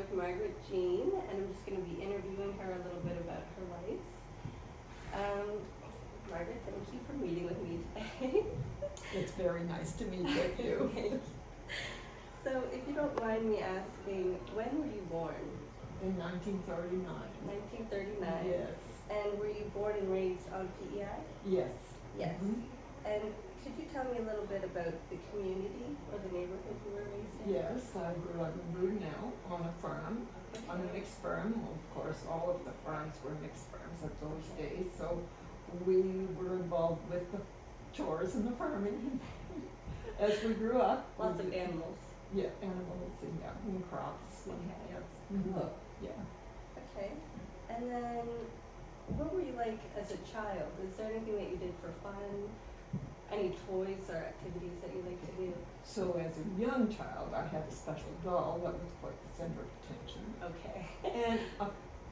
with Margaret Jean, and I'm just going to be interviewing her a little bit about her life. Margaret, thank you for meeting with me today. It's very nice to meet with you. Thank you. So, if you don't mind me asking, when were you born? In 1939. 1939. Yes. And were you born and raised on PEI? Yes. Yes. Mhm. And could you tell me a little bit about the community or the neighborhood you were raised in? Yes, I grew up in Brunel on a farm, on a mixed farm. Of course, all of the farms were mixed farms at those days, so we were involved with the chores and the farming as we grew up. Lots of animals. Yeah, animals and crops. And, Okay. yes. Cool. Yeah. Okay. And then, what were you like as a child? Is there anything that you did for fun? Any toys or activities that you like to do? So as a young child, I had a special doll that was quite the center of attention. Okay. And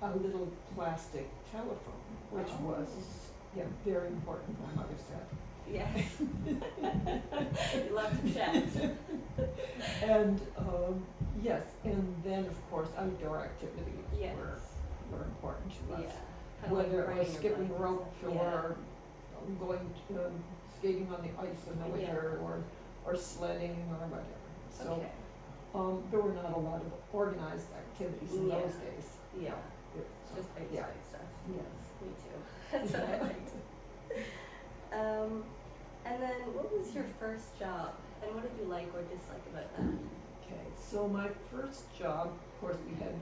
a little plastic telephone, which was very important, my mother said. Yes. You love to chat. And yes, and then of course outdoor activities Yes. were important to us. Yeah. Kinda like Whether it was riding your skipping bike and rope stuff. or going skating on the ice in the winter or sledding or whatever. So Okay. there were not a lot of organized activities in those days. Yeah. So, Just outside stuff. Yes. Me too. That's what I liked. And then, what was your first job, and what did you like or dislike about that? Okay, so my first job, of course, we had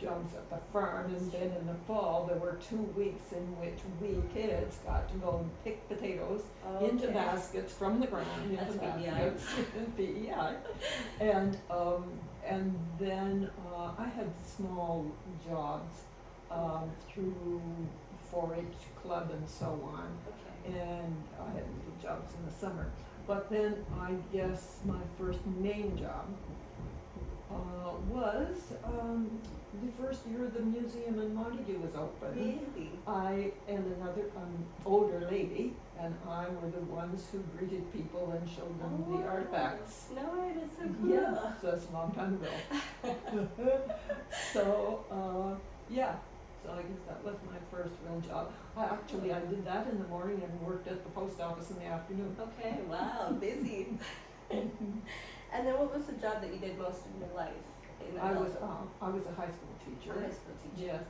jobs at the farm, and then in the fall there were 2 weeks in which we kids got to go and pick potatoes into baskets from the ground into That's baskets in PEI, and then I had small jobs through 4-H club and so on. Okay. And I had little jobs in the summer. But then I guess my first main job was the first year the museum in Montague was open. Really? I and another older lady and I were the ones who greeted people and showed them the artifacts. No, it is so cool. Yeah, so that's a long time ago. So, yeah. So I guess that was my first real job. I did that in the morning and worked at the post office in the afternoon. Okay, wow, busy. And then what was the job that you did most of your life? I was a high school teacher. A high school teacher. Yes.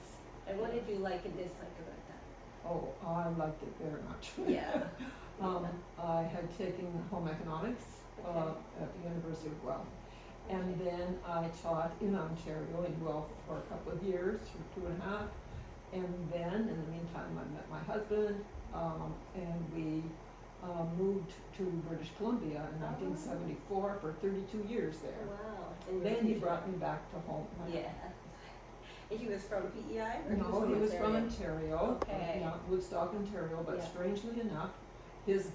And what did you like and dislike about that? Oh, I liked it very much. Yeah. I had taken home economics at the University of Guelph. And then I taught in Ontario in Guelph for a couple of years, for 2.5. And then, in the meantime, I met my husband, and we moved to British Columbia in 1974 for 32 years there. Wow. Then he brought me back to home. Yeah. And he was from PEI? Or No, he was from Ontario. Okay. Yeah, Woodstock, Ontario. But Yeah. strangely enough, his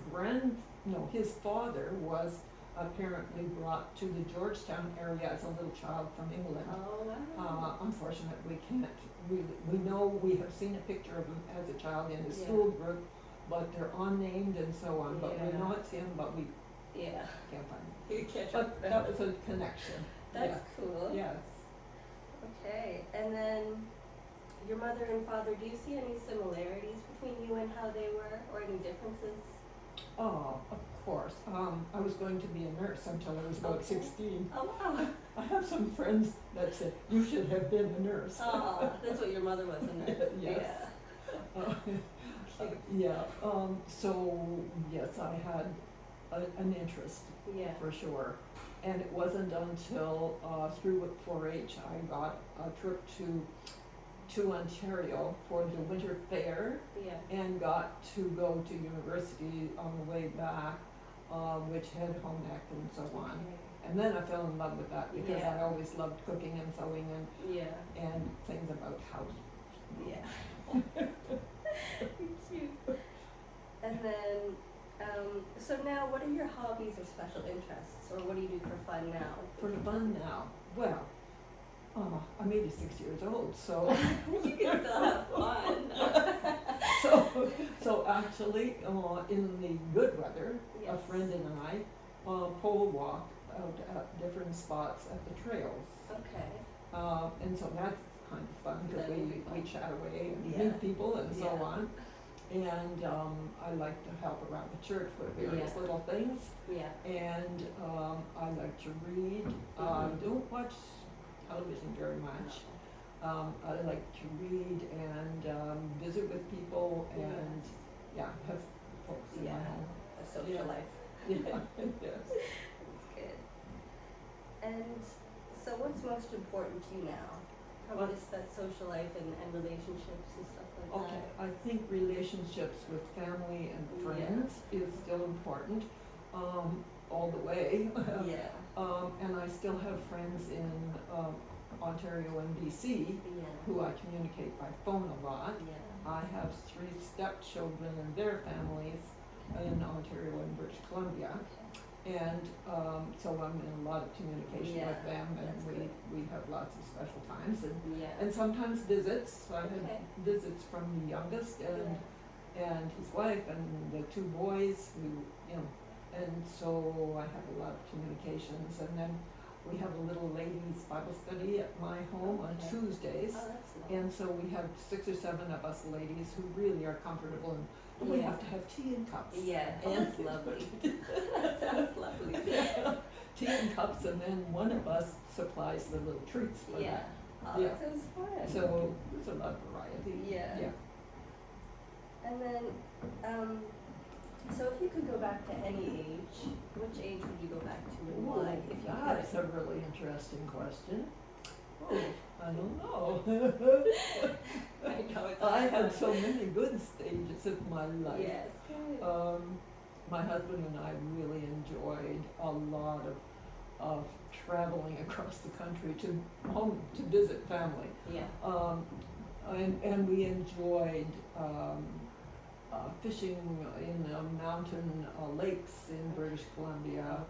father was apparently brought to the Georgetown area as a little child from England. Oh, wow. Unfortunately, we know we have seen a picture of him as a child in his Yeah. school group, but they're unnamed and so on. But we Yeah. know it's him, but we Yeah. can't find him. You catch But up. that was a connection. That's cool. Yes. Okay. And then your mother and father, do you see any similarities between you and how they were, or any differences? Oh, of course. I was going to be a nurse until I was about Okay. 16. Oh, wow. I have some friends that said, you should have been a nurse. Oh, that's what your mother was in there. Yes. Yeah. So, yes, I had an interest Yeah. for sure. And it wasn't until through 4-H I got a trip to Ontario for the winter fair Yeah. and got to go to university on the way back, which had home ec and so on. Okay. And then I fell in love with that because Yeah. I always loved cooking and sewing Yeah. and things about house. Yeah. Cute. And then, so now, what are your hobbies or special interests, or what do you do for fun now? For fun now, well, I'm 86 years old, so You can still have fun. so actually, in the good weather, a Yes. friend and I pole walked out at different spots at the trails. Okay. And so that's kind of fun because That would be we fun. chat away and Yeah. meet people and so Yeah. on. And I like to help around the church with various Yeah. little things. Yeah. And I like to read. I Mhm. don't watch television very much. I like to read and visit with people and have folks in my Yeah. home. A social Yeah. life. Yeah, yes. That's good. And so what's most important to you now? Probably What? just that social life and relationships and stuff like Okay, that. I think relationships with family and Yeah. friends is still important, all the way. Yeah. And I still have friends in Ontario and BC Yeah. who I communicate by phone a lot. Yeah. I have 3 stepchildren and their families in Ontario and British Columbia. Okay. And so I'm in a lot of communication Yeah, with them, and that's good. we have lots of special times Yeah. and sometimes visits. So I had Okay. visits from the youngest and his wife and the 2 boys who, and so I have a lot of communications. And then we have a little ladies' Bible study at my home on Okay. Tuesdays. Oh, that's nice. And so we have 6 or 7 of us ladies who really are comfortable, and we Yeah. have to have tea and cups. Yeah. Oh, And- that's lovely. That sounds lovely. Tea and cups, and then one of us supplies the little treats for Yeah. that. Oh, Yeah. that sounds fun. So there's a lot of variety. Yeah. Yeah. And then, so if you could go back to any age, which age would you go back to and why, if you That's could? a really interesting question. Oh, I don't know. I know it's I hard. had so many good stages of my life. Yes, good. My husband and I really enjoyed a lot of traveling across the country to visit family. Yeah. And we enjoyed fishing in mountain lakes in British Columbia.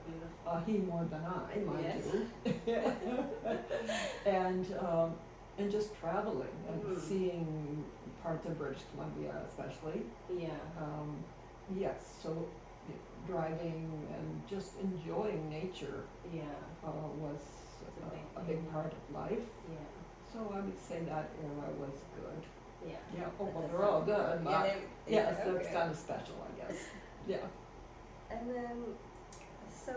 Oh, beautiful. He more than I, mind Yes. you. And just traveling and Mhm. seeing parts of British Columbia especially. Yeah. Yes, so driving and just enjoying nature Yeah. was It's a big a big thing. part of life. Yeah. So I would say that era was good. Yeah. Yeah, oh, well, That they're all sounds good, Yeah, but they- yes, okay. that's kind of special, I guess. Yeah. And then, so,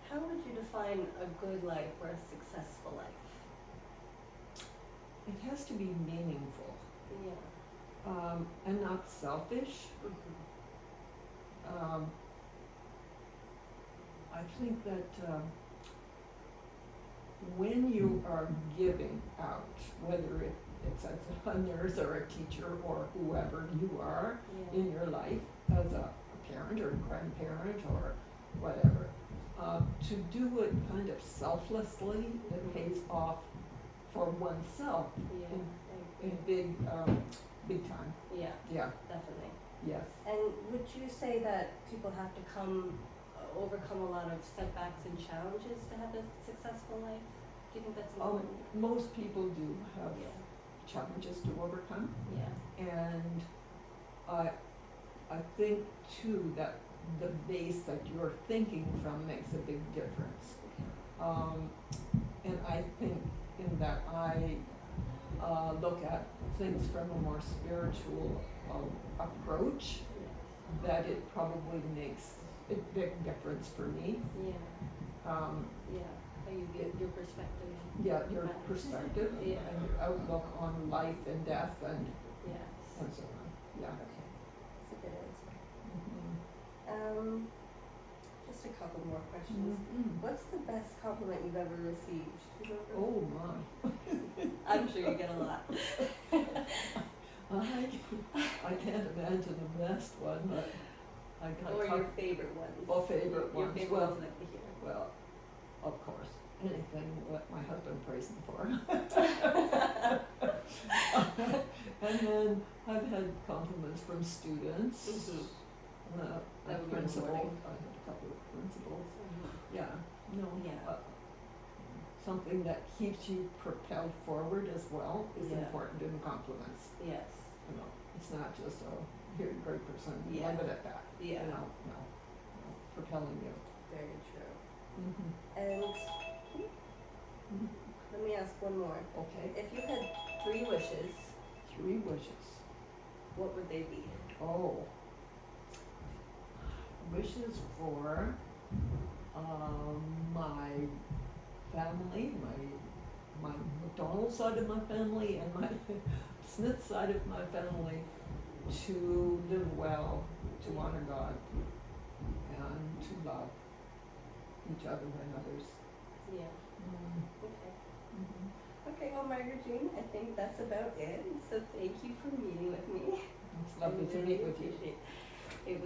how would you define a good life or a successful life? It has to be meaningful, Yeah. and not selfish. Mm-hmm. I think that when you are giving out, whether it's as a nurse or a teacher or whoever you are Yeah. in your life, as a parent or grandparent or whatever, to do it kind of selflessly, it pays off for oneself Yeah. I in agree. big time. Yeah, Yeah, definitely. yes. And would you say that people have to overcome a lot of setbacks and challenges to have a successful life? Do you think that's important? Most people do have Yeah. challenges to overcome. Yeah. And I think too that the base that you're thinking from makes a big difference. And I think in that I look at things from a more spiritual approach, that it probably makes a big difference for me. Yeah. Yeah. How you get your perspective. Yeah, your Matters. perspective Yeah. and your outlook on life and death and Yes. so on. Yeah. Okay. That's a good answer. Mhm. Just a couple more questions. Mhm. What's the best compliment you've ever received? Do you remember? Oh my. I'm sure you get a lot. I can't imagine the best one, but I got Or your favorite ones. Well, favorite Your ones. favorite Well, ones that we hear. well, of course, anything that my husband praised me for. And then I've had compliments from students, Mhm. a That would be principal. rewarding. I had a couple of principals. Mhm. Yeah, no, Yeah. something that keeps you propelled forward as well is Yeah. important in compliments. Yes. It's not just, oh, you're a great person, leave Yeah. it at that. Yeah. No, propelling you. Very true. Mm-hmm. And let me ask one more. Okay, If you had 3 wishes, 3 wishes. what would they be? Oh. Wishes for my family, my McDonald side of my family and my Smith side of my family to live well, to honor God, and to love each other and others. Yeah. Okay. Mm-hmm. Okay, well, Margaret Jean, I think that's about it. So thank you for meeting with me. It's lovely to meet with you. Appreciate it.